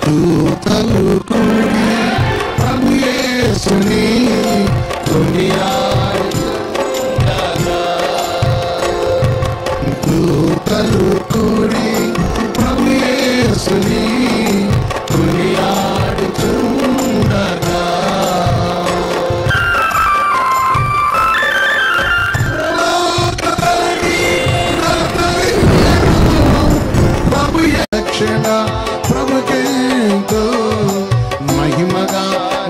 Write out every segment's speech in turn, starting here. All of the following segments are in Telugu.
దూతలు కూడి ప్రభు యేసుని కొనియాడుచుండగా, దూతలు కూడి ప్రభు యేసుని కొనియాడుచుండగా, ప్రభు రక్షణ ప్రభుకెంతో మహిమగా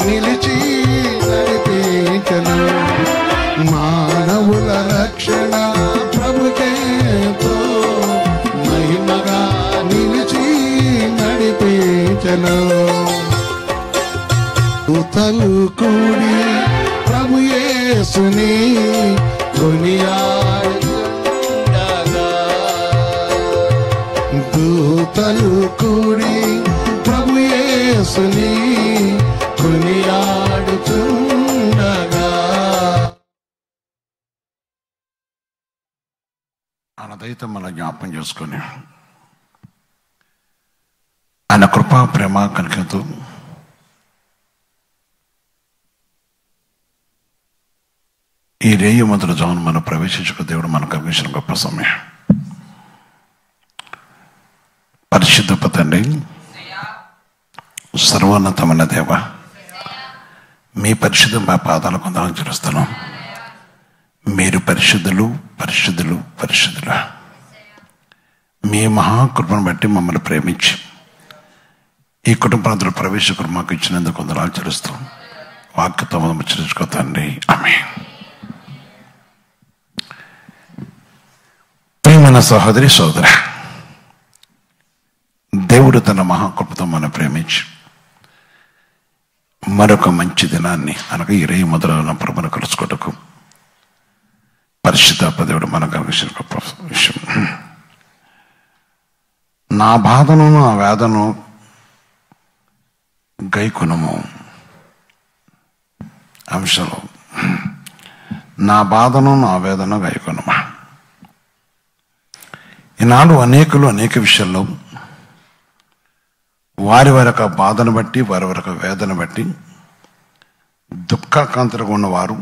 నిలిచి నడిపించను. మానవుల రక్షణ ప్రభుకెంతో మహిమగా నిలిచి నడిపించను. దూతలు కూడి ప్రభు యేసుని కొనియాడుచుండగా, దూతలు కూడి ప్రభు యేసుని కొనియాడుచుండగా. అనదైతే మన జ్ఞాపకం చేసుకొని ఆయన కృపా ప్రేమ కనికతో ఈ రేయి మొదటి జాను మనం ప్రవేశించుకు దేవుడు మనకు కలిగించిన గొప్ప సమయం. పరిశుద్ధ తండ్రి, సర్వోన్నతమైన దేవ, మీ పరిశుద్ధం మా పాదాల కొందాం చేస్తాను. మీరు పరిశుద్ధులు పరిశుద్ధులు పరిశుద్ధులు. మీ మహాకృపను బట్టి మమ్మల్ని ప్రేమించి ఈ కుటుంబంలో ప్రవేశకులు మాకు ఇచ్చినందుకు కొందరు ఆచరిస్తాం. వాక్యతో మనం చర్చించుకోతండి. ఆమేన్. ప్రియమైన సహోదరి సోదర, దేవుడు తన మహాకృపతో మనం ప్రేమించి మరొక మంచి దినాన్ని అనగా ఈ రేయి మొదలైన ప్రభును కలుసుకోటకు పరిశుద్ధాత్మ దేవుడు మనకు కలిగించిన గొప్ప విషయం. నా బాధను నా వేదను గైకొనుము అంశంలో నా బాధను నా వేదన గైకొనుమా. ఈనాడు అనేకులు అనేక విషయాల్లో వారి వరక బాధను బట్టి వారి వరక వేదన బట్టి దుఃఖాకాంతలుగా ఉన్నవారు,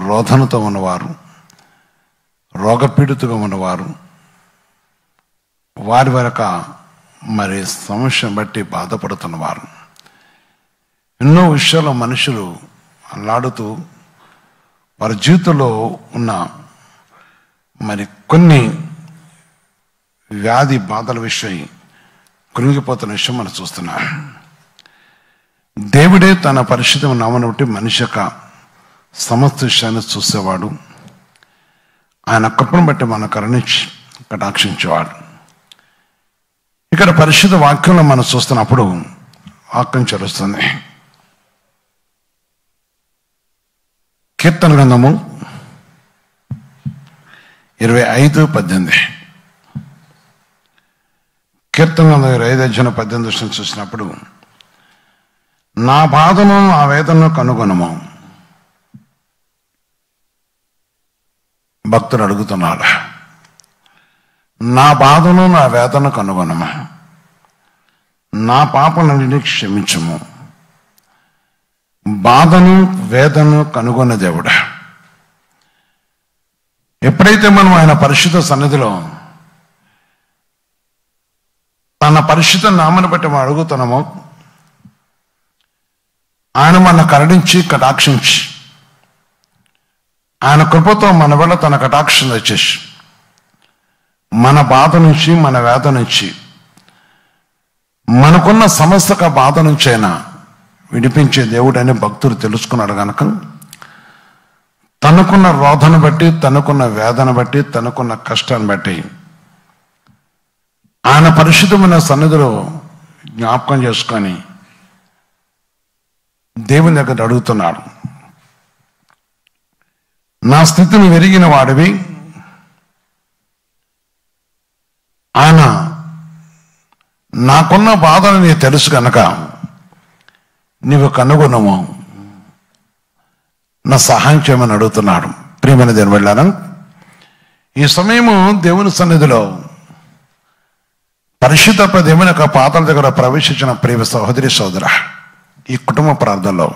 రోధనతో ఉన్నవారు, రోగపీడితుగా ఉన్నవారు, వారి వరక మరి సమస్యను బట్టి బాధపడుతున్నవారు, ఎన్నో విషయాల్లో మనుషులు అల్లాడుతూ వారి జీవితంలో ఉన్న మరి కొన్ని వ్యాధి బాధల విషయం కృంగిపోతున్న విషయం మనం చూస్తున్నాం. దేవుడే తన పరిశుద్ధమైన నామమును బట్టి మనిషి యొక్క సమస్త విషయాన్ని చూసేవాడు. ఆయన కృపను బట్టి మన కరుణించి కటాక్షించేవాడు. ఇక్కడ పరిశుద్ధ వాక్యంలో మనం చూస్తున్నప్పుడు వాక్యం చరుస్తుంది. కీర్తన గ్రంథము 25:18. కీర్తన 25:18 చూసినప్పుడు నా బాధను నా వేదనను కనుగొనము. భక్తుడు అడుగుతున్నాడు, నా బాధను నా వేదన కనుగొనము, నా పాపలన్నిటినీ క్షమించము. బాధను వేదనను కనుగొన్న దేవుడు. ఎప్పుడైతే మనం ఆయన పరిశుద్ధ సన్నిధిలో తన పరిశుద్ధ నామను బట్టి మనం అడుగుతున్నామో ఆయన మన కరుణించి కటాక్షించి ఆయన కృపతో మన వల్ల తన కటాక్షం తెచ్చేసి మన బాధ నుంచి మన వేద నుంచి మనకున్న సమస్త బాధ నుంచి అయినా విడిపించే దేవుడు అని భక్తుడు తెలుసుకున్నాడు కనుక తనకున్న రోధను బట్టి, తనకున్న వేదన బట్టి, తనకున్న కష్టాన్ని బట్టి ఆయన పరిశుద్ధమైన సన్నిధిలో జ్ఞాపకం చేసుకొని దేవుని దగ్గర అడుగుతున్నాడు, నా స్థితిని వెరిగిన వాడివి, ఆయన నాకున్న బాధను నీకు తెలుసు కనుక నీవు కనుగొనము, నా సహాయం చేయమని అడుగుతున్నాడు. ప్రియమైన దేవుని వెళ్ళాను. ఈ సమయము దేవుని సన్నిధిలో పరిశుద్ధ దేవుని యొక్క పాదాల దగ్గర ప్రవేశించిన ప్రియ సహోదరి సోదర, ఈ కుటుంబ ప్రార్థనలో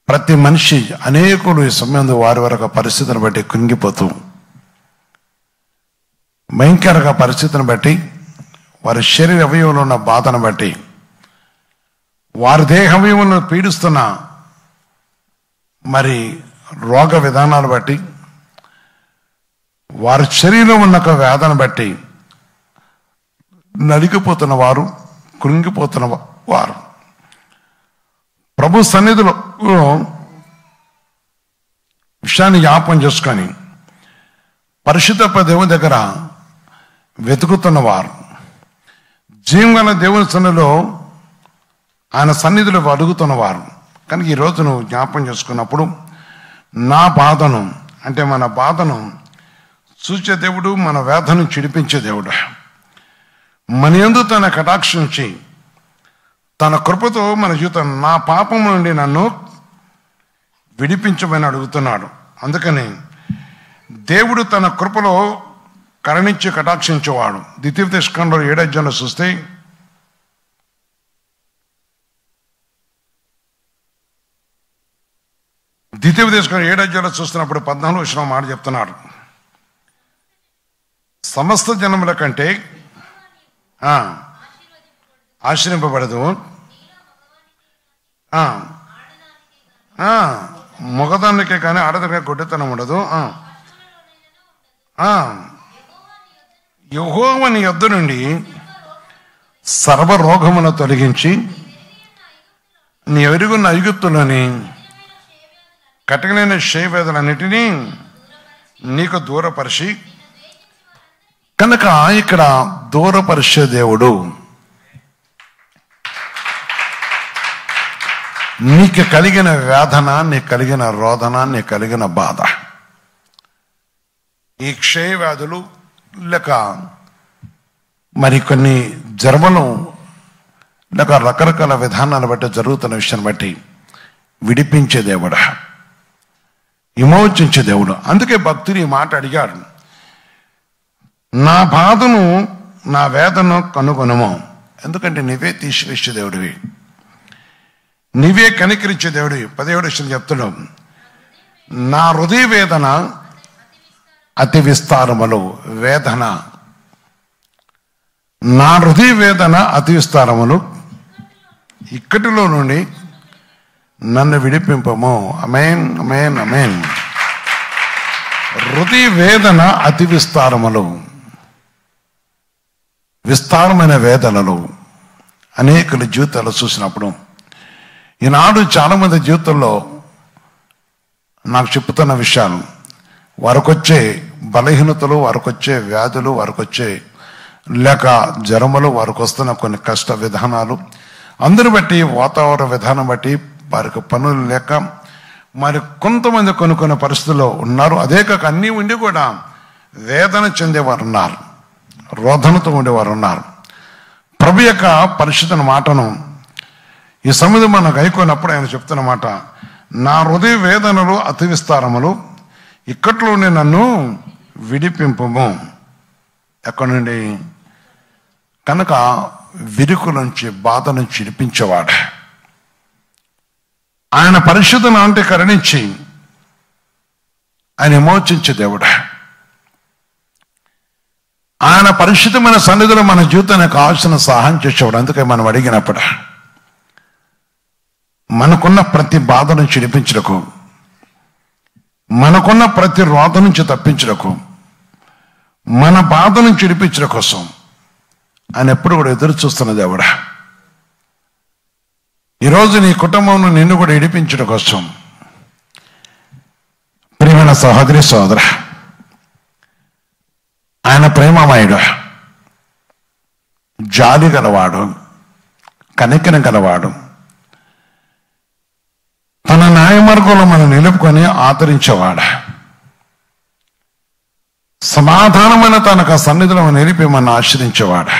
ప్రతి మనిషి అనేకులు ఈ సమయంలో వారి వరకు పరిస్థితిని బట్టి కృంగిపోతూ, భయంకరంగా పరిస్థితిని బట్టి, వారి శరీర అవయవంలో ఉన్న బాధను బట్టి, వారి దేహ అవయవంలో పీడిస్తున్న మరి రోగ విధానాలు బట్టి, వారి శరీరంలో ఉన్న ఒక వేదన బట్టి నలిగిపోతున్న వారు, కృంగిపోతున్న వారు ప్రభు సన్నిధిలో విషయాన్ని జ్ఞాపకం చేసుకొని పరిశుద్ధ దేవుని దగ్గర వెతుకుతున్నవారు, జీవగల దేవుని సన్నిధిలో ఆయన సన్నిధిలో అడుగుతున్నవారు కనుక ఈరోజు నువ్వు జ్ఞాపకం చేసుకున్నప్పుడు నా బాధను, అంటే మన బాధను చూచే దేవుడు, మన వేదను చిడిపించే దేవుడు, మన యందు తన కటాక్షించి తన కృపతో మన జీవితం, నా పాపం నుండి నన్ను విడిపించమని అడుగుతున్నాడు. అందుకని దేవుడు తన కృపలో కరుణించి కటాక్షించేవాడు. ద్వితీయోపదేశకాండంలో 7వ అధ్యాయంలో చూస్తే ద్వితీయోపదేశకాండం 7వ అధ్యాయంలో చూస్తున్నప్పుడు 14వ వచనం మాట చెప్తున్నాడు, సమస్త జనముల కంటే ఆశ్రయింపబడదు, మగదానికే కానీ ఆడదానికే గొడ్డతనం ఉండదు, యెహోవా నీ యొద్ద నుండి సర్వరోగమును తొలగించి నీ ఎరుగున్న ఐగుప్తులోని కఠినమైన క్షయవేదలన్నిటినీ నీకు దూరపరిచి, కనుక ఇక్కడ దూరపరిచే దేవుడు నీకు కలిగిన వేదన, నీకు కలిగిన రోదన, నీకు కలిగిన బాధ, ఈ క్షయవ్యాధులు లేక మరి కొన్ని జన్మలు లేక రకరకాల విధానాలు బట్టి జరుగుతున్న విషయాన్ని బట్టి విడిపించే దేవుడు, విమోచించే దేవుడు. అందుకే భక్తులు ఈ మాట అడిగాడు, నా బాధను, నా వేదను కనుగొనము, ఎందుకంటే నీవే తీసివేసే దేవుడివి, నీవే కనికరించే దేవుడివి. 17వ వచనం చెప్తున్నావు, నా హృదయ వేదన అతి విస్తారములు, వేదన, నా హృదయ వేదన అతి విస్తారములు, ఇక్కటిలో నుండి నన్ను విడిపింపము. అమేన్, అమేన్, అమేన్. హృదయ వేదన అతి విస్తారములు, విస్తారమైన వేదనలు అనేకుల జీవితాలు చూసినప్పుడు, ఈనాడు చాలామంది జీవితంలో నాకు చెప్తున్న విషయాలు, వారికొచ్చే బలహీనతలు, వారికొచ్చే వ్యాధులు, వారికొచ్చే లేక జ్వరములు, వారికి వస్తున్న కొన్ని కష్ట విధానాలు, అందరు బట్టి వాతావరణ విధానం బట్టి వారికి పనులు లేక మరి కొంతమంది కొన్ని పరిస్థితుల్లో ఉన్నారు. అదే కాక అన్నీ ఉండి కూడా వేదన చెందేవారు ఉన్నారు, రోదనతో ఉండేవారు ఉన్నారు. ప్రభు యొక్క పరిశుద్ధ మాటను ఈ సమయంలో మనం గైకొన్నప్పుడు ఆయన చెప్తున్న మాట, నా హృదయ వేదనలు అతి విస్తారములు, ఇక్కట్లోనే నన్ను విడిపింపము. ఎక్కడి నుండి? కనుక విరుకు నుంచి, బాధ నుంచి విడిపించేవాడు ఆయన. పరిశుద్ధను అంటే కరుణించి ఆయన విమోచించే దేవుడు. ఆయన పరిశుద్ధమైన సన్నిధిలో మన జీవితానికి కావాల్సిన సహాయం చేసేవాడు. అందుకే మనం అడిగినప్పుడు మనకున్న ప్రతి బాధ నుంచి విడిపించడకు, మనకున్న ప్రతి రోత నుంచి తప్పించడకు, మన బాధ నుంచి విడిపించడం కోసం ఆయన ఎప్పుడు కూడా ఎదురు చూస్తున్న దేవుడా. ఈరోజు నీ కుటుంబం నిన్ను కూడా విడిపించడం కోసం ప్రియమైన సహోదరి సోదర, ఆయన ప్రేమమయుడు, జాలి గలవాడు, కనికరం గలవాడు, తన న్యాయమార్గంలో మనం నిలుపుకొని ఆదరించేవాడు, సమాధానమైన తనకు సన్నిధిలో నిలిపి మనం ఆశ్రయించేవాడు.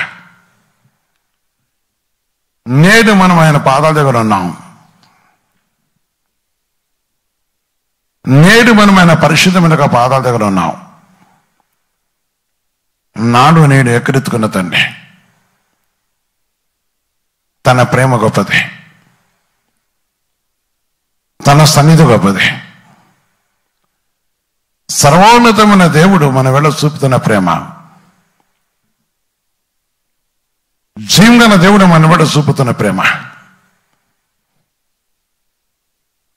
నేడు మనం ఆయన పాదాల దగ్గర ఉన్నాం. నేడు మనం ఆయన పరిశుద్ధమైన పాదాల దగ్గర ఉన్నాం. నాడు నేడు ఎక్కరెత్తుకున్న తండ్రి. తన ప్రేమ గొప్పది, తన సన్నిధి గొప్పది. సర్వోన్నతమైన దేవుడు మన వేళ చూపుతున్న ప్రేమ, జీవన దేవుడు మన వేళ చూపుతున్న ప్రేమ,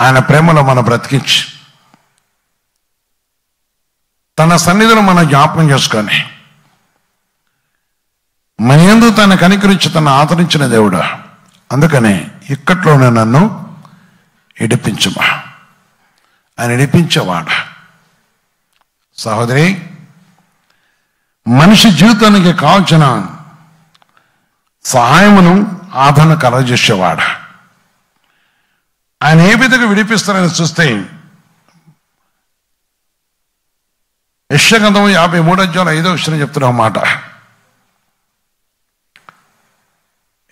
ఆయన ప్రేమలో మనం బ్రతికించి తన సన్నిధిలో మనం జ్ఞాపకం చేసుకొని మన యందు తన కనికరించి తను ఆదరించిన దేవుడు. అందుకనే ఇక్కట్లోనే నన్ను ఇడిపించుమా, ఆయన ఇడిపించేవాడు. సహోదరి, మనిషి జీవితానికి కావాల్సిన సహాయమును ఆదరణ కలగజేసేవాడు. ఆయన ఏ విధంగా విడిపిస్తారని చూస్తే యెషయా గ్రంథం 53:5 చెప్తున్న మాట.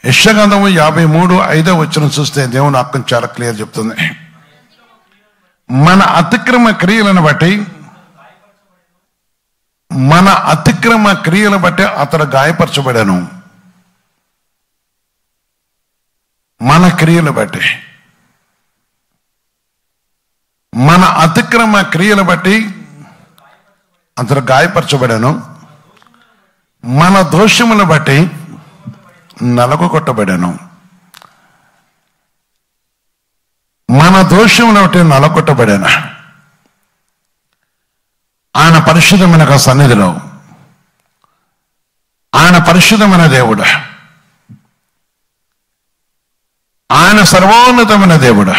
యెషయా గ్రంథం 53:5 చూస్తే దేవుని వాక్యం చాలా క్లియర్ చెప్తుంది. మన అతిక్రమ క్రియలను బట్టి అతడు గాయపరచబడాను. మన క్రియలు బట్టి, మన అతిక్రమ క్రియలు బట్టి అతడు గాయపరచబడాను. మన దోషములను బట్టి నలగొట్టబడాను. మన దోషములను బట్టి నలగొట్టబడాను. ఆయన పరిశుద్ధమైన సన్నిధిలో, ఆయన పరిశుద్ధమైన దేవుడు, ఆయన సర్వోన్నతమైన దేవుడు,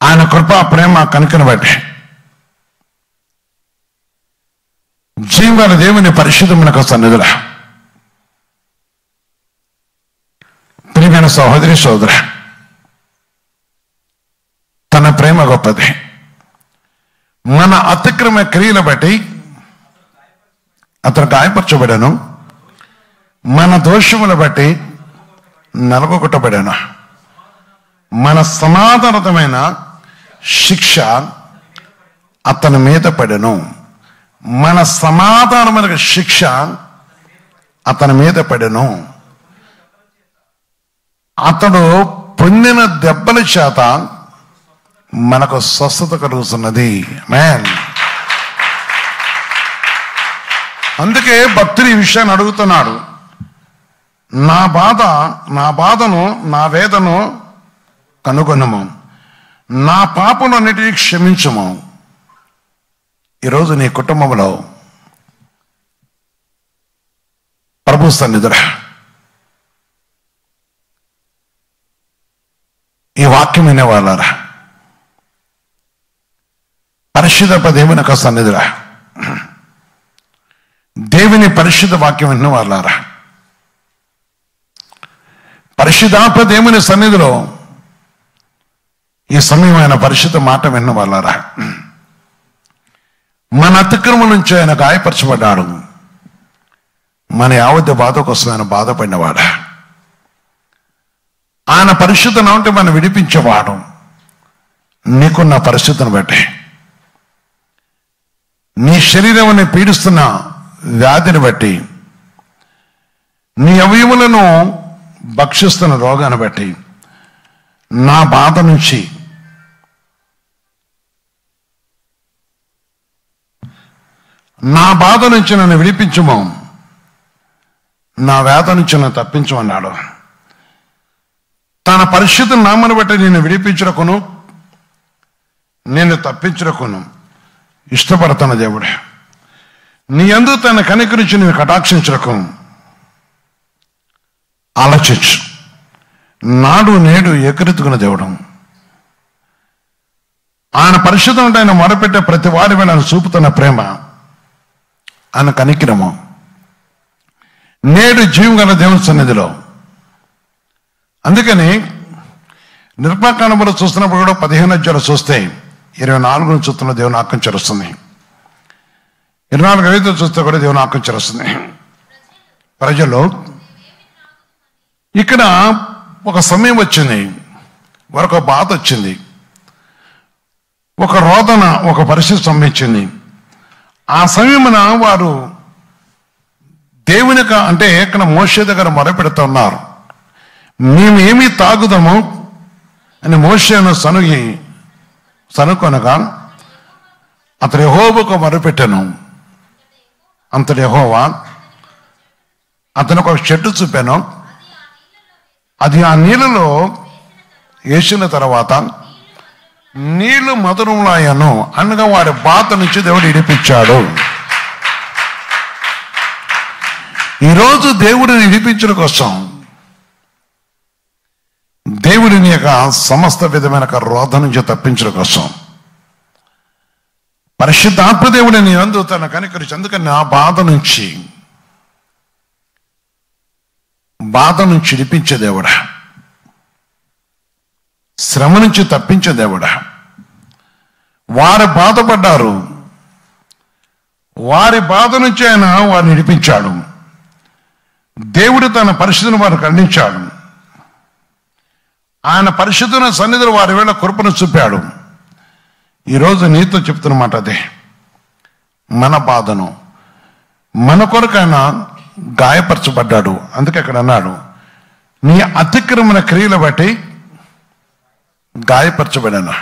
ఆయన కృప ప్రేమ కనుకను బట్టి జీవన దేవుని పరిశుద్ధమైన సన్నిధిలో ప్రియమైన సహోదరి సోదర, తన ప్రేమ గొప్పది. మన అతిక్రమ క్రియలు బట్టి అతను గాయపరచబడాను. మన దోషముల బట్టి నలగొట్టబడాను. మన సమాధానమైన శిక్ష అతని మీద పడెను. మన సమాధానమైన శిక్ష అతని మీద పడెను. అతడు పొందిన దెబ్బల చేత మనకు స్వస్థత కలుగుతున్నది. మ్యాన్, అందుకే భక్తులు ఈ విషయాన్ని అడుగుతున్నాడు. నా బాధను నా వేదను కనుగొనము, నా పాపలన్నిటినీ క్షమించము. ఈరోజు నీ కుటుంబంలో ప్రభు సన్నిధిలో ఈ వాక్యం వినేవాళ్ళారా, పరిశుద్ధ దేవుని యొక్క సన్నిధిలో దేవుని పరిశుద్ధ వాక్యం విన్న వాళ్ళారా, పరిశుద్ధాత్మ దేవుని సన్నిధిలో ఈ సమయమైన పరిశుద్ధ మాట విన్న వాళ్ళారా, మన అతిక్రమం నుంచి ఆయన గాయపరచబడ్డాడు, మన యావత్ బాధ కోసం ఆయన బాధపడినవాడు, ఆయన పరిశుద్ధ నామంటే మనం విడిపించేవాడు. నీకున్న పరిస్థితిని బట్టి, నీ శరీరాన్ని పీడిస్తున్న వ్యాధిని బట్టి, నీ అవయవులను భక్షిస్తున్న రోగాన్ని బట్టి, నా బాధ నుంచి నన్ను విడిపించము, నా వేద నుంచి నన్ను తప్పించమన్నాడు. తన పరిశుద్ధ నామను బట్టి నేను విడిపించుటకును నేను తప్పించుటకును ఇష్టపడుతున్న దేవుడు. నీ యందు తన కనికరించి నేను కటాక్షించుటకు ఆలోచించు. నాడు నేడు ఏకరీతిగున్న దేవుడు. ఆయన పరిశుద్ధం ఆయన మొరపెట్టే ప్రతి వారి మీద ఆయన చూపుతున్న ప్రేమ, ఆయన కనికిరము. నేడు జీవం గల దేవుని సన్నిధిలో. అందుకని నిర్మాకాండంలో చూస్తున్నప్పుడు కూడా 15 చూస్తే 24 చూస్తున్న దేవుని వాక్యం చెరుస్తుంది. 24 చూస్తే కూడా దేవుని వాక్యం చెరుస్తుంది. ప్రజలు ఇక్కడ ఒక సమయం వచ్చింది, ఒక బాధ వచ్చింది, ఒక రోదన, ఒక పరిస్థితి సంభవించింది. ఆ సమయమున వారు దేవునికి అంటే ఇక్కడ మోషే దగ్గర మొరపెడుతున్నారు. మేమేమి తాగుదాము అని మోషేను సనుకొనగా అతడు యెహోవాకు మొరపెట్టెను. అంతటి యెహోవా అతనికి ఒక చెట్టు చూపాను. అది ఆ నీళ్ళలో వేసిన తర్వాత నీళ్లు మధురములాయను అనగా వారి బాధ నుంచి దేవుడు ఇడిపించాడు. ఈరోజు దేవుడిని ఇడిపించడం కోసం, దేవుడిని యొక్క సమస్త విధమైన రోధ నుంచి తప్పించడం కోసం పరిశుద్ధాత్మ దేవుడిని యందు తన కనికరించి, అందుకని ఆ బాధ నుంచి ఇడిపించే దేవుడా, శ్రమ నుంచి తప్పించే దేవుడా. వారు బాధపడ్డారు, వారి బాధ నుంచి ఆయన వారిని ఇడిపించాడు. దేవుడు తన పరిశుద్ధుని వారు ఖండించాడు. ఆయన పరిశుద్ధుల సన్నిధిలో వారి వేళ కృపను చూపాడు. ఈరోజు నీతో చెప్తున్నమాట అదే. మన బాధను మన కొరకు ఆయన గాయపరచబడ్డాడు. అందుకే అక్కడ అన్నాడు, నీ అతిక్రమణ క్రియలు బట్టి గాయపరచబడాను.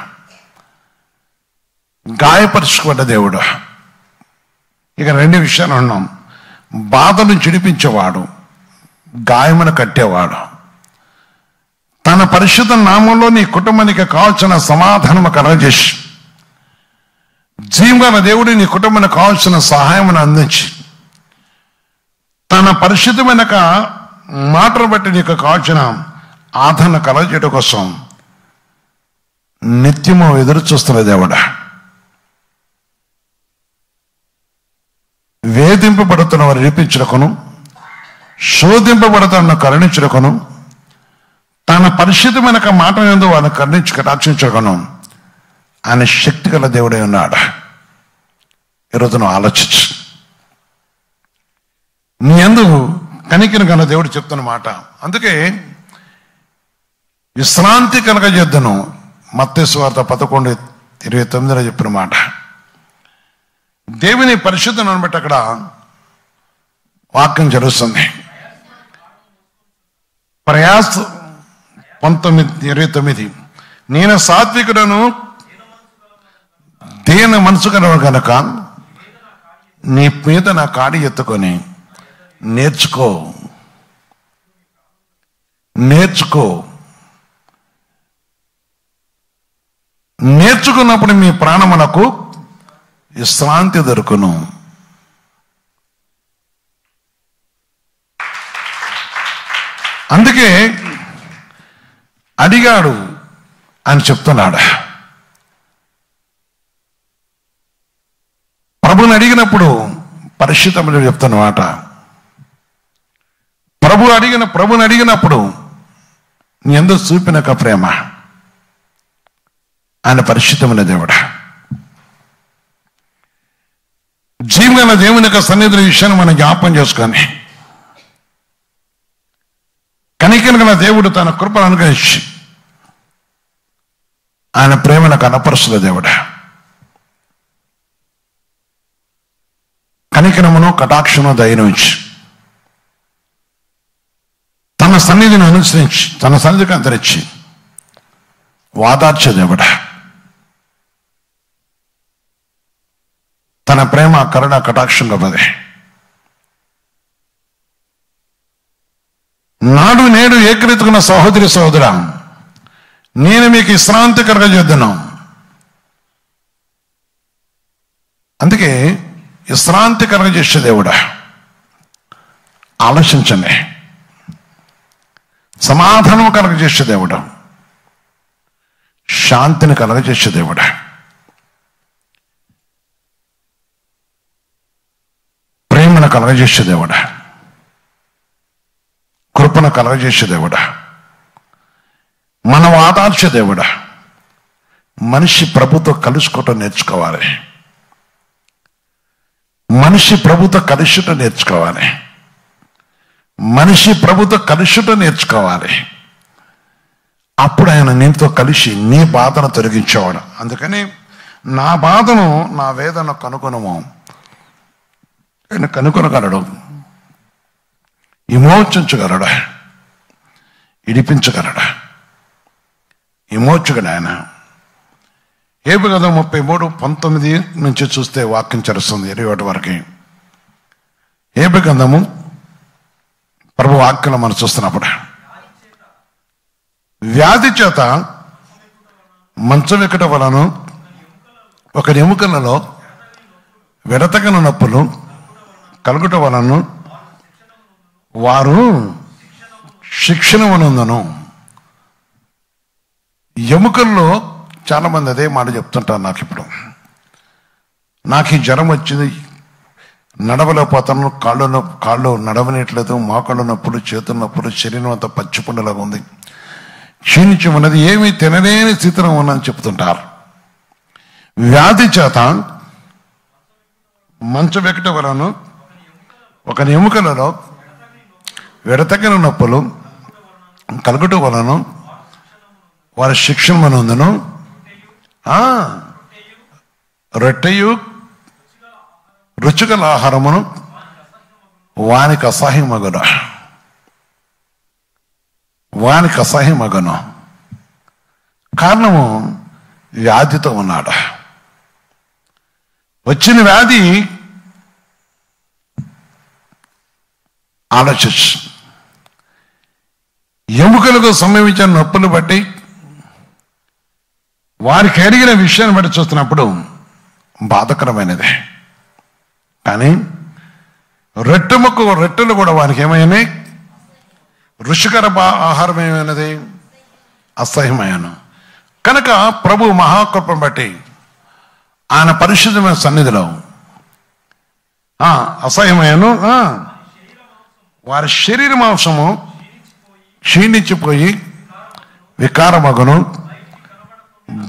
గాయపరచుకున్న దేవుడు. ఇక రెండు విషయాలు ఉన్నాం. బాధను చిడిపించేవాడు, గాయమును కట్టేవాడు. తన పరిశుద్ధ నామంలో నీ కుటుంబానికి కావాల్సిన సమాధానము కలగజేసి, జీవన దేవుడు నీ కుటుంబానికి కావాల్సిన సహాయమును అందించి, తన పరిశుద్ధమైన మాటను బట్టి నీకు కావాల్సిన ఆదరణ కలగజేయడం కోసం నిత్యము ఎదురు చూస్తున్న దేవుడా. వేధింపబడుతున్న వారు విడిపించుటకును, శోధింపబడుతున్న కరుణించుటకును, తన పరిశుద్ధమైన మాట యందు వారిని కటాక్షించుటకును ఆయన శక్తి గల దేవుడై ఉన్నాడు. ఈరోజు నువ్వు ఆలోచించు. నీ యందు కనికరం గల దేవుడు చెప్తున్న మాట. అందుకే విశ్రాంతి కలగజేద్దును, మత్తయి సువార్త 11:29 చెప్పిన మాట. దేవుని పరిశుద్ధను బట్టి అక్కడ వాక్యం జరుగుతుంది. ప్రయాస 19:29, నేను సాత్వికుడను దీన మనసు కనుక నీ మీద నా కాడి ఎత్తుకొని నేర్చుకో. నేర్చుకున్నప్పుడు మీ ప్రాణమునకు విశ్రాంతి దొరుకును. అందుకే అడిగాడు అని చెప్తున్నాడు. ప్రభుని అడిగినప్పుడు పరిశుద్ధములు చెప్తున్నమాట. ప్రభుని అడిగినప్పుడు నీ యందు చూపిన ప్రేమ, ఆయన పరిశుద్ధమైన దేవుడా. జీవన దేవుని యొక్క సన్నిధి విషయాన్ని మనం జ్ఞాపకం చేసుకొని, కనికరం గల దేవుడు తన కృపను అనుగ్రహించి ఆయన ప్రేమను కనపరుస్తున్న దేవుడా. కనికరమును కటాక్షమును దయనుంచి తన సన్నిధిని అనుసరించి, తన సన్నిధికి అంతరించి వాదార్చే దేవుడా. తన ప్రేమ కరుణ కటాక్షం గొప్పది. నాడు నేడు ఏకరీతుకున్న సహోదరి సహోదరా, నేను మీకు విశ్రాంతి కలగజేద్దును. అందుకే విశ్రాంతి కలగజేసే దేవుడా. ఆలోచించండి. సమాధానం కలగజేసే దేవుడు, శాంతిని కలగజేసే దేవుడా. ప్రేమను కలగజేసే దేవుడా, కృపను కలగజేసే దేవుడా, మన వాదార్చే దేవుడా. మనిషి ప్రభుతో కలుసుకోవటం నేర్చుకోవాలి. మనిషి ప్రభుతో కలుషుట నేర్చుకోవాలి. మనిషి ప్రభుతో కలుషుట నేర్చుకోవాలి. అప్పుడు ఆయన నీతో కలిసి నీ బాధను తొలగించేవాడు. అందుకని నా బాధను, నా వేదన కనుగొనము, ఆయన కనుకొనగలడు, విమోచించగలడు, ఇడిపించగలడు, విమోచకుడు ఆయన. హేబెలు గ్రంథం 33:19 నుంచి చూస్తే వాక్యం చరుస్తుంది 21 వరకు. హేబెలు గ్రంథము ప్రభు వాక్యంలో మనం చూస్తున్నప్పుడు, వ్యాధి చేత మంచం ఎక్కట వలన ఒకరి ఎముకలలో విడతగన నొప్పులు కలుగుట వలన వారు శిక్షణమునందును. ఎముకల్లో చాలా మంది అదే మాట చెప్తుంటారు. నాకు ఈ జ్వరం వచ్చింది, నడవలేకపోతాను, కాళ్ళు నడవనేట్లేదు, మోకాళ్ళు నొప్పులు, చేతుల నొప్పులు, శరీరం అంతా పచ్చిపుండలాగా ఉంది, క్షీణించి ఉన్నది, ఏమీ తినలేని స్థితిలో ఉన్నదని చెప్తుంటారు. వ్యాధి చేత మంచం ఎక్కట వలన ఒక ఎముకలలో విడతగిన నొప్పులు కలుగుట వలన వారి శిక్షణమునందును రొట్టెయు రుచిగల ఆహారమును వానికి అసహ్యమగును. వానికి అసహ్యమగును. కారణము వ్యాధితో ఉన్నాడు. వచ్చిన వ్యాధి ఆలోచించు. ఎముకలకు సంభవించిన నొప్పులు బట్టి వారికి ఎరిగిన విషయాన్ని బట్టి చూస్తున్నప్పుడు బాధకరమైనది. కానీ రొట్టెలు కూడా వారికి ఏమైనాయి? రుచికర ఆహారం ఏమైనది? అసహ్యమయ్యాను. కనుక ప్రభు మహాకృపను బట్టి ఆయన పరిశుద్ధమైన సన్నిధిలో అసహ్యమయ్యాను. వారి శరీర మాంసము క్షీణించిపోయి వికారమగును,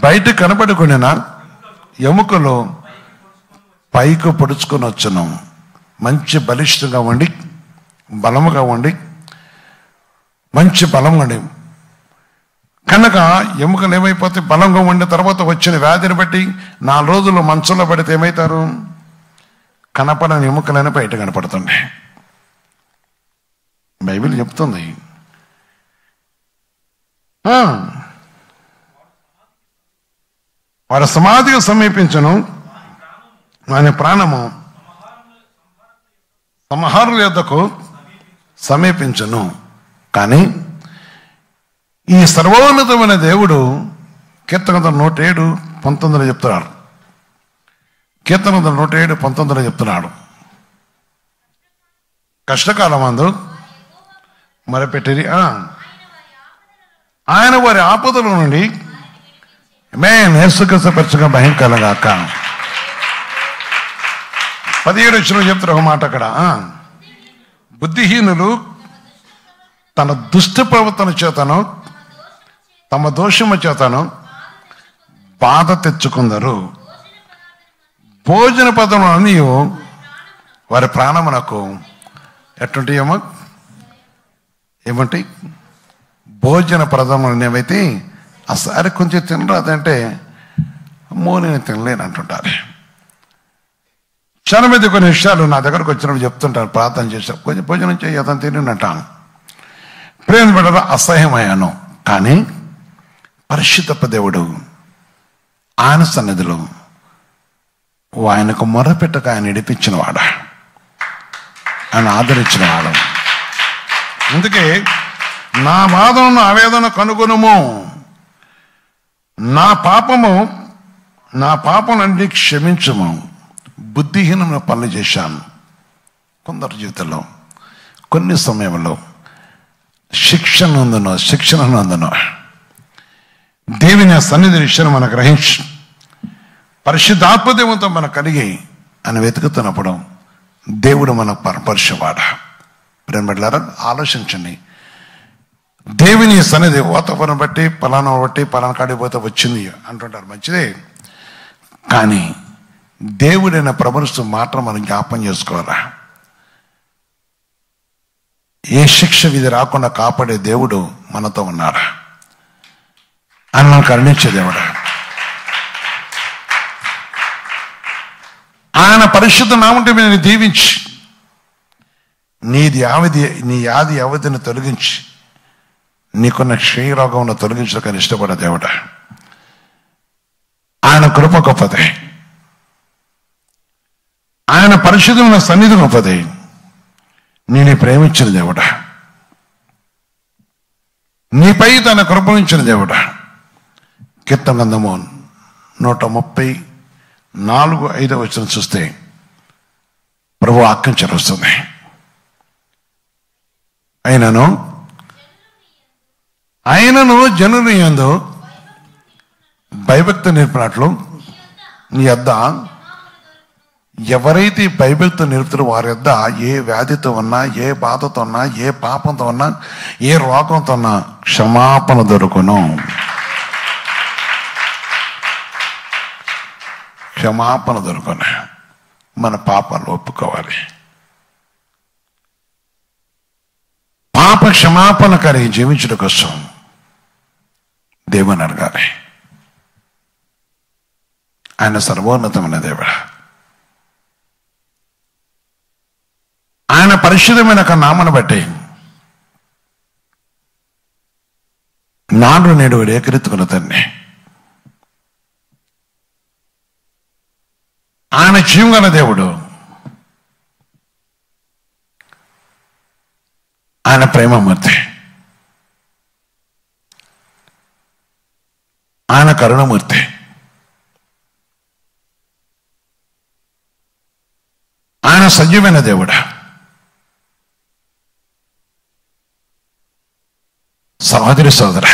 బయట కనబడుకున్న ఎముకలు పైకి పొడుచుకొని వచ్చును. మంచి బలిష్టంగా ఉండి, బలముగా ఉండి, మంచి బలం ఉండి, కనుక ఎముకలు ఏమైపోతే బలంగా ఉండే తర్వాత వచ్చిన వ్యాధిని బట్టి 4 రోజులు మంచంలో పడితే ఏమవుతారు? కనపడని ఎముకలైనా బయట కనపడుతుంది. బైబిల్ చెప్తుంది. వారి సమాధిగా సమీపించను, వాని ప్రాణము సంహారుల యొద్దకు సమీపించను. కానీ ఈ సర్వోన్నతమైన దేవుడు కీర్తన 107:19 చెప్తున్నాడు. కీర్తన 107:19 చెప్తున్నాడు. కష్టకాలం అందు మొరపెట్టిరి, ఆయన వారి ఆపదల నుండి నేర్చుకసపరచగా భయంకరంగాక. 17 వచ్చిన చెప్తారు ఒక మాట అక్కడ. బుద్ధిహీనులు తన దుష్ట ప్రవర్తన చేతను తమ దోషము చేతను బాధ తెచ్చుకుందరు. భోజన పదములన్నీ వారి ప్రాణమునకు ఎటువంటి ఏమంటాయి? భోజన పదములు ఏమైతే అసలు కొంచెం తినరాదంటే అమ్మో నేను తినలేను అంటుంటారు. చాలా మంది కొన్ని విషయాలు నా దగ్గరకు వచ్చినప్పుడు చెప్తుంటారు, ప్రార్థన చేశారు, కొంచెం భోజనం చేయి అతను తినంటాను. ప్రేమ బిడ్డలు అసహ్యమయ్యాను. కానీ పరిశుద్ధ దేవుడు ఆయన సన్నిధిలో ఆయనకు మొరపెట్టక ఆయన నడిపించినవాడు, ఆయన ఆదరించినవాడు. అందుకే నా బాధను ఆవేదన కనుగొనుము, నా పాపలన్నీ క్షమించము, బుద్ధిహీనమైన పనులు చేశాను. కొందరు జీవితంలో కొన్ని సమయంలో శిక్షణ నందును దేవుని సన్నిధి విషయాన్ని మనం గ్రహించి పరిశుద్ధాత్మదేవంతో మనకు కలిగి అని వెతుకుతున్నప్పుడు దేవుడు మనకు పరపరిచేవాడు. ప్రేమలారా ఆలోచించండి. దేవుని సన్నిధి వాతావరణం బట్టి పలానా కాడికి పోతే వచ్చింది అంటుంటారు, మంచిదే. కానీ దేవుడైన ప్రభుత్వ మాత్రం మనం జ్ఞాపం చేసుకోవాలా. ఏ శిక్ష విధి రాకుండా కాపాడే దేవుడు మనతో ఉన్నాడు. ఆయన మనం కరుణించే దేవుడు. ఆయన పరిశుద్ధ నామమున దీవించి నీ యాది అవధిని తొలగించి నీకున్న క్షయరోగంను తొలగించడానికి ఇష్టపడే దేవుడు. ఆయన కృప గొప్పది, ఆయన పరిశుద్ధమైన సన్నిధి గొప్పది. నేను ప్రేమించిన దేవుడా, నీపై తన కృప ఉంచిన దేవుడా. కీర్తన గ్రంథము 134:5 చూస్తే ప్రభు వాక్యం చదువుతుంది. ఆయనను జనుని యందు భయభక్తి నేర్పినట్లు నీ యొద్ద ఎవరైతే భయభక్తి నేర్పుతారో వారి యొద్ద ఏ వ్యాధితో ఉన్నా, ఏ బాధతో ఉన్నా, ఏ పాపంతో ఉన్నా, ఏ రోగంతో ఉన్నా క్షమాపణ దొరుకును. క్షమాపణ దొరుకును. మన పాపాలు ఒప్పుకోవాలి. పాప క్షమాపణ కలిగి జీవించడం కోసం దేవుని అడగాలి. ఆయన సర్వోన్నతమైన దేవుడు. ఆయన పరిశుద్ధమైన నామను బట్టి నాడు నేడు ఏకరీతికున్న తండ్రి. ఆయన జీవగల దేవుడు. ఆయన ప్రేమమూర్తి. ఆయన కరుణమూర్తి. ఆయన సజీవమైన దేవుడు. సహోదరి సోదర,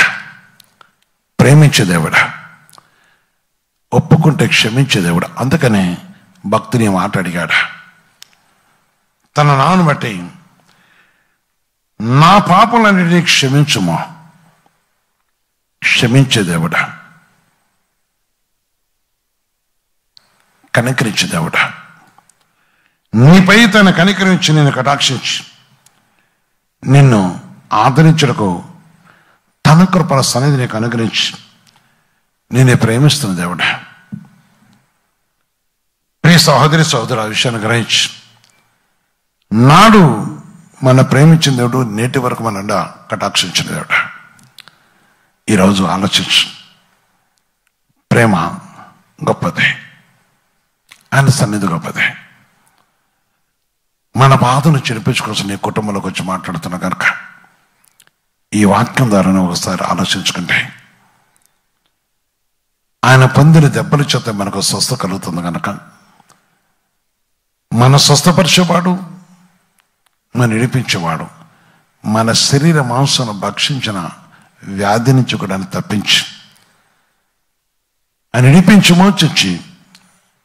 ప్రేమించే దేవుడు, ఒప్పుకుంటే క్షమించే దేవుడు. అందుకనే భక్తుని మాట అడిగాడు. తన నామను బట్టి నా పాపలన్నిటినీ క్షమించుము. క్షమించే దేవుడా, కనికరించే దేవుడా. నీపై తన కనికరించి నేను కటాక్షించి నిన్ను ఆదరించుటకు తన కృపల సన్నిధి నీకు అనుగ్రహించి నేనే ప్రేమిస్తున్న దేవుడా. ప్రియ సహోదరి సహోదరు, ఆ విషయాన్ని గ్రహించి నాడు మన ప్రేమించిన దేవుడు నేటి వరకు మన కటాక్షించిన దేవుడు. ఈరోజు ఆలోచించు. ప్రేమ గొప్పది, ఆయన సన్నిధి గొప్పది. మన బాధను చెరిపించుకోసం నీ కుటుంబంలోకి వచ్చి మాట్లాడుతున్నా కనుక ఈ వాక్యం ద్వారా ఒకసారి ఆలోచించుకుంటే ఆయన పొందిన దెబ్బల చేత మనకు స్వస్థ కలుగుతుంది కనుక మన స్వస్థపరిచేవాడు, మన నిడిపించేవాడు, మన శరీర మాంసాన్ని భక్షించిన వ్యాధి నుంచి కూడా తప్పించి ఆయన నిడిపించి మోచి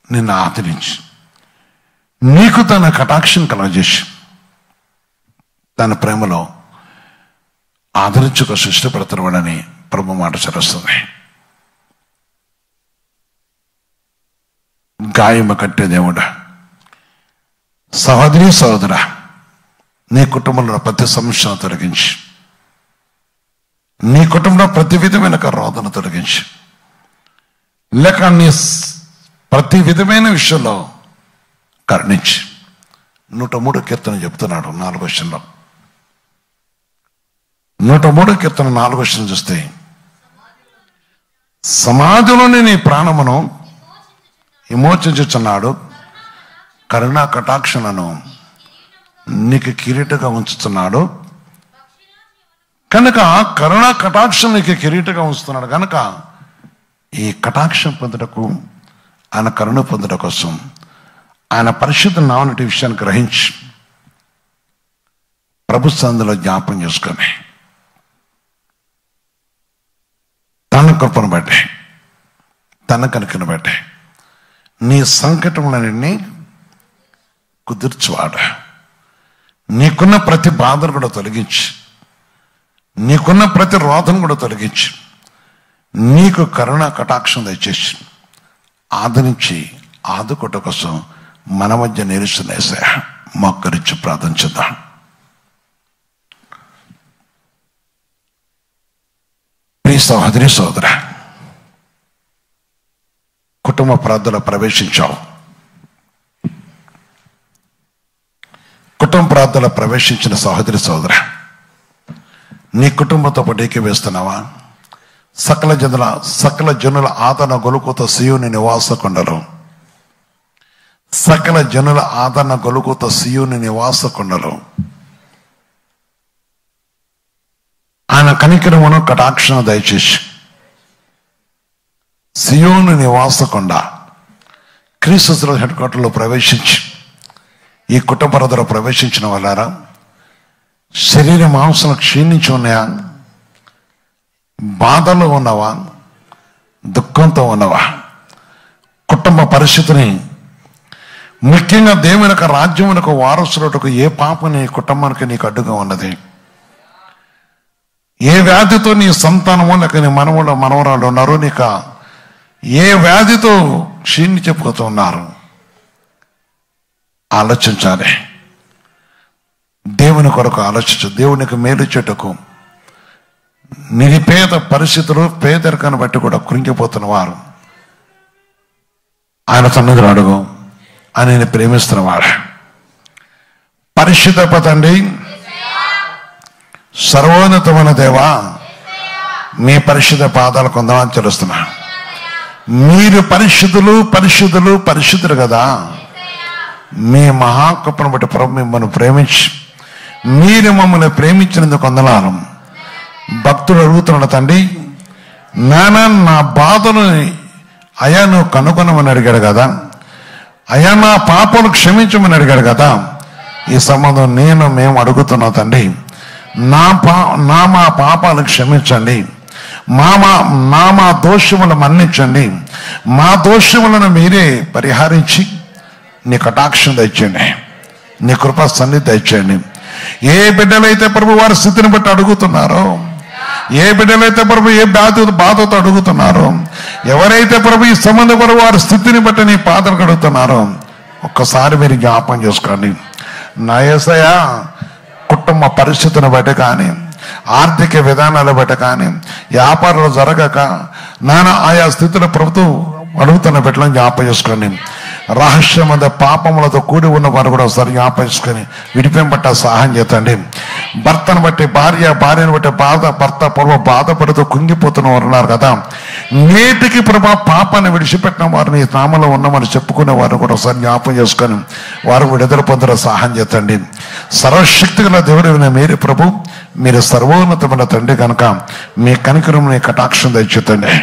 నిన్ను ఆదరించి నీకు తన కటాక్షం కలగజేసి తన ప్రేమలో ఆదరించుక సృష్టిపడుతున్నాడని ప్రభు మాట చరుస్తుంది. గాయము కట్టే దేవుడా, సహోదరి సహోదరా, నీ కుటుంబంలో ప్రతి సమస్యను తొలగించి, నీ కుటుంబంలో ప్రతి విధమైన రోదన తొలగించి, లేక నీ ప్రతి విధమైన విషయంలో కరుణించి 103 కీర్తన చెప్తున్నాడు 4వ వచనంలో. 103 కీర్తన 4వ వచనం చూస్తే సమాధిలోని నీ ప్రాణమును విమోచించుచున్నాడు, కరుణా కటాక్షలను నీకు కిరీటగా ఉంచుతున్నాడు. కనుక కరుణా కటాక్షం నీకు కిరీటగా ఉంచుతున్నాడు కనుక ఈ కటాక్షం పొందుటకు, ఆయన కరుణ పొందుట కోసం ఆయన పరిశుద్ధ నామటి విషయాన్ని గ్రహించి ప్రభు సందులో జ్ఞాపం చేసుకొని తన కృపను బట్టి, తన కనుకను బట్టి నీ సంకటములన్నింటినీ కుదుర్చువాడు. నీకున్న ప్రతి బాధను కూడా తొలగించి, నీకున్న ప్రతి రోధను కూడా తొలగించి, నీకు కరుణ కటాక్షం దయచేసి ఆదరించి ఆదుకోట కోసం మన మధ్య నిలుస్తున్న యేసయ్య మొక్కరించి ప్రార్థించుదాం. ప్రియ సహోదరి సహోదర, కుటుంబ ప్రార్థనలో ప్రవేశించావు. కుటుంబ ప్రార్థనలో ప్రవేశించిన సహోదరి సోదర, నీ కుటుంబంతో పాటు ఏకీవేస్తున్నావా? సకల జనుల ఆదరణ గొలుకుతో సీయోని నివాస కొండలు, సకల జనుల ఆదరణ గొలుకుతో సీయోని నివాస కొండలు, ఆయన కనికరమును కటాక్షణ దయచేసి సియోను నివాస కొండ క్రీస్తు హెడ్ క్వార్టర్లో ప్రవేశించి ఈ కుటుంబ ప్రార్థనలో ప్రవేశించిన వాళ్ళారా, శరీర మాంసం క్షీణించి ఉన్నాయా? బాధలో ఉన్నవా? దుఃఖంతో ఉన్నవా? కుటుంబ పరిస్థితిని, ముఖ్యంగా దేవుని యొక్క రాజ్యమునకు వారసులకు ఏ పాపం నీ కుటుంబానికి నీకు అడ్డుగా ఉన్నది? ఏ వ్యాధితో నీ సంతానము లేక నీ మనవడు మనవరాలు ఉన్నారు? నీకు ఏ వ్యాధితో క్షీణించిపోతున్నారు? ఆలోచించాలి. దేవుని కొరకు ఆలోచించు. దేవునికి మేలు చెట్టుకు నిరుపేద పరిస్థితులు, పేదరికాన్ని బట్టి కూడా కృంగిపోతున్న వారు ఆయన సన్నిధిలో అడుగు. ఆయన ప్రేమిస్తున్నవాడు. పరిశుద్ధ తండ్రి, సర్వోన్నతమైన దేవా, మీ పరిశుద్ధ పాదాలు కొందమని తెలుస్తున్నా. మీరు పరిశుద్ధులు కదా. మీ మహాకృపను బట్టి ప్రభు మిమ్మల్ని ప్రేమించి మీరు మమ్మల్ని ప్రేమించినందుకు వందనాలు. భక్తుడు అడుగుతున్నాడు, తండ్రి నా బాధను అయా నువ్వు కనుగొనమని అడిగాడు కదా, అయా నా పాపను క్షమించమని అడిగాడు కదా. ఈ సంబంధం మేము అడుగుతున్నాం తండ్రి. మా పాపాలను క్షమించండి, మా దోషములను మన్నించండి, మా దోషములను మీరే పరిహరించి నీ కటాక్షం దయచేయండి, నీ కృపా సన్నిధి దయచేయండి. ఏ బిడ్డలైతే ప్రభు వారి స్థితిని బట్టి అడుగుతున్నారో, ఏ బిడ్డలైతే ప్రభు ఏ బాధతో అడుగుతున్నారో, ఎవరైతే ప్రభు ఈ సంబంధ ప్రభు వారి స్థితిని బట్టి నీ పాదలు అడుగుతున్నారో ఒక్కసారి మీరు జ్ఞాపకం చేసుకోండి. నా యేసయ్యా, కుటుంబ పరిస్థితిని బట్టి కానీ, ఆర్థిక విధానాలు బట్టి కానీ, వ్యాపారాలు జరగక ఆయా స్థితిలో ప్రభుత్వం అడుగుతున్న బిడ్డలను జ్ఞాపకం చేసుకోండి. రహస్యమైన పాపములతో కూడి ఉన్న వారు కూడా ఒకసారి జ్ఞాపకం చేసుకొని విడిపింపట్ట సహాయం చేతండి. భర్తను బట్టి భార్యను బట్టి భర్త పూర్వ బాధపడుతూ కుంగిపోతున్న వారు ఉన్నారు కదా. నేటికి ప్రభా పాపాన్ని విడిచిపెట్టిన వారిని నామలో ఉన్నామని చెప్పుకునే వారు కూడా ఒకసారి జ్ఞాపకం చేసుకొని వారు విడుదల పొందడం సహాయం చేతండి. సర్వశక్తి గల దేవుడు మీరే ప్రభు, మీరు సర్వోన్నతమైన తండ్రి కనుక మీ కనికరం నీ కటాక్షం దయచేతండి.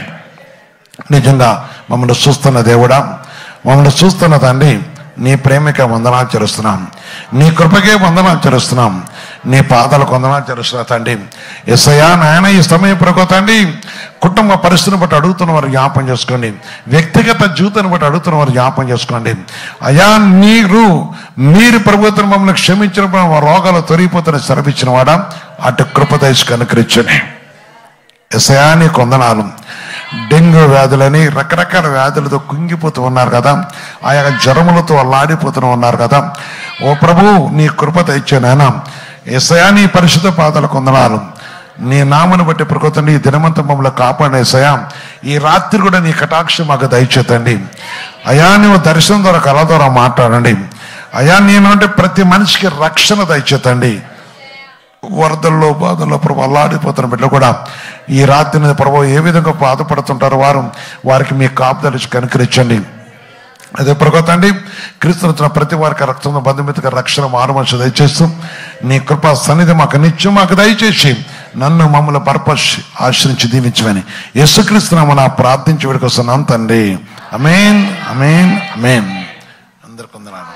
నిజంగా మమ్మల్ని చూస్తున్న దేవుడా, మమ్మల్ని చూస్తున్న తండ్రి, నీ ప్రేమకే వందనాలు చేస్తున్నాం, నీ కృపకే వందనాలు చేస్తున్నాం, నీ పాదాలకు వందనాలు చేస్తున్నా తండ్రి. యేసయ్యా నాయన, ఈ సమయం ప్రభు తండ్రి, కుటుంబ పరిస్థితిని బట్టి అడుగుతున్న వారు జ్ఞాపం చేసుకోండి, వ్యక్తిగత జీవితాన్ని బట్టి అడుగుతున్న వారు జ్ఞాపం చేసుకోండి. అయా మీరు ప్రభుత్వం మమ్మల్ని క్షమించిన రోగాలు తొలగిపోతున్న సెలవిచ్చిన వాడా, అటు కృప దయచి కనుకరించండి. యేసయ్యా నీకు వందనాలు. డెంగ్యూ వ్యాధులని రకరకాల వ్యాధులతో కుంగిపోతూ ఉన్నారు కదా, ఆయా జ్వరములతో అల్లాడిపోతూ ఉన్నారు కదా. ఓ ప్రభు, నీ కృపత ఇచ్చానైనా యేసయ్యా, నీ పరిశుద్ధ పాదాలకు వందనాలు. నీ నామను బట్టి ప్రకృతండి ఈ దినమంతా మమ్మల్ని కాపాడే యేసయ్యా, ఈ రాత్రి కూడా నీ కటాక్షం మాకు దయచేతండి. అయా నువ్వు దర్శనం ద్వారా కళ ద్వారా మాట్లాడండి. అయా నేనంటే ప్రతి మనిషికి రక్షణ దయచేతండి. వరదల్లో బాధల్లో ప్రభు అల్లాడిపోతున్న బిడ్డలు కూడా ఈ రాత్రిని ప్రభు ఏ విధంగా బాధపడుతుంటారో వారికి మీ కాపుదల కనుకరించండి. అదే ప్రగతండి, క్రీస్తున్న ప్రతి వారికి రక్తంలో బంధుమిత్రుగా రక్షణ మారుమనిషి దయచేస్తూ నీ కృపా సన్నిధి మాకు నిత్యం మాకు దయచేసి నన్ను మమ్మల్ని పరపరిచి ఆశ్రయించి దీవించమని యేసుక్రీస్తునామమున ప్రార్థించి వేడుకొస్తున్నాం తండ్రి. ఆమేన్, ఆమేన్, ఆమేన్. అందరికీ వందనాలు.